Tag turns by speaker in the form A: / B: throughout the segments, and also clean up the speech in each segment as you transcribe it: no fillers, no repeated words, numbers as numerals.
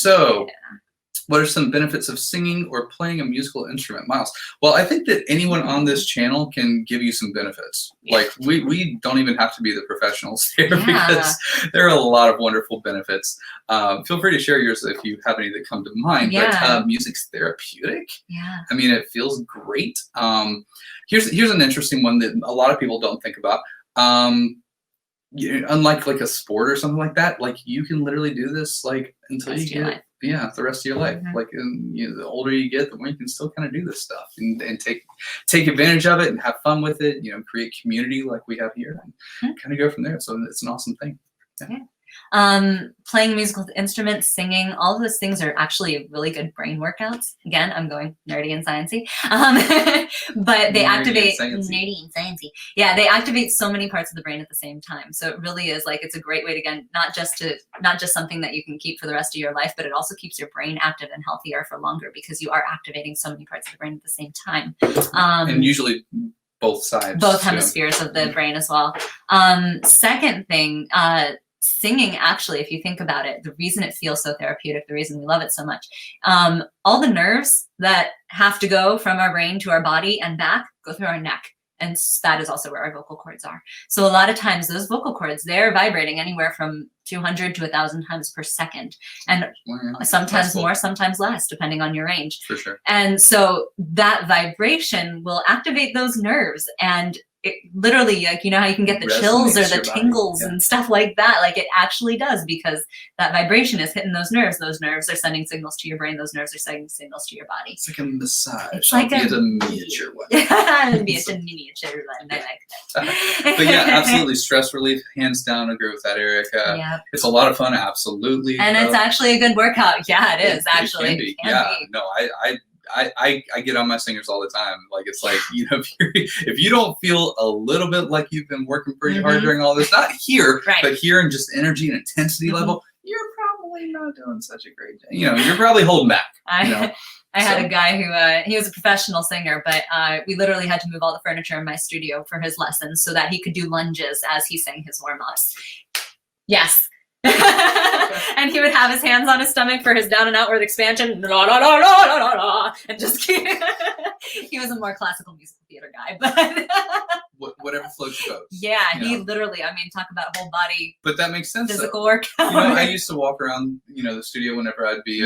A: So, what are some benefits of singing or playing a musical instrument, Miles? Well, I think that anyone on this channel can give you some benefits. Like we don't even have to be the professionals here because there are a lot of wonderful benefits. Feel free to share yours if you have any that come to mind. But music's therapeutic. I mean, it feels great. Here's an interesting one that a lot of people don't think about. Unlike like a sport or something like that, like you can literally do this like until you get the rest of your life. Like, the older you get, the more you can still kind of do this stuff and take advantage of it and have fun with it. Create community like we have here and kind of go from there. So it's an awesome thing.
B: Playing musical instruments, singing, all of those things are actually really good brain workouts. Again, I'm going nerdy and sciencey, but they activate nerdy and sciencey. Yeah, they activate so many parts of the brain at the same time. So it really is like it's a great way to, again, not just something that you can keep for the rest of your life, but it also keeps your brain active and healthier for longer because you are activating so many parts of the brain at the same time.
A: And usually both sides,
B: both hemispheres of the brain as well. Second thing. Singing, actually, if you think about it, the reason it feels so therapeutic, the reason we love it so much, all the nerves that have to go from our brain to our body and back go through our neck. And that is also where our vocal cords are. So a lot of times those vocal cords, they're vibrating anywhere from 200 to 1,000 times per second. And sometimes more, sometimes less, depending on your range.
A: For sure.
B: And so that vibration will activate those nerves, and it literally, like, how you can get the chills or the tingles and stuff like that. Like it actually does, because that vibration is hitting those nerves. Those nerves are sending signals to your brain. Those nerves are sending signals to your body.
A: It's like a massage.
B: It's like
A: a miniature one.
B: It's a miniature one. I like that.
A: But yeah, absolutely. Stress relief, hands down. Agree with that, Erica. It's a lot of fun. Absolutely.
B: And it's actually a good workout. Yeah, it is actually.
A: It can be. No, I get on my singers all the time. Like, it's like, if you don't feel a little bit like you've been working pretty hard during all this, not here, but here in just energy and intensity level, you're probably not doing such a great job. You're probably holding back.
B: I had a guy who, he was a professional singer, but we literally had to move all the furniture in my studio for his lessons so that he could do lunges as he sang his warm-ups. Yes. And he would have his hands on his stomach for his down and outward expansion, la, la, la, la, la, la, la, and just he was a more classical musical theater guy, but
A: whatever floats your boat.
B: Yeah, he literally, talk about whole body.
A: But that makes sense.
B: Physical workout.
A: I used to walk around, the studio whenever I'd be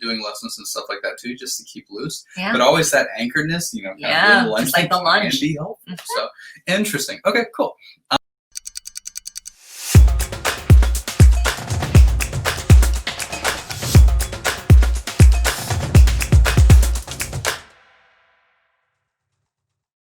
A: doing lessons and stuff like that too, just to keep loose. Yeah. But always that anchoredness,
B: just like the lunge
A: can be helpful. So interesting. Okay, cool.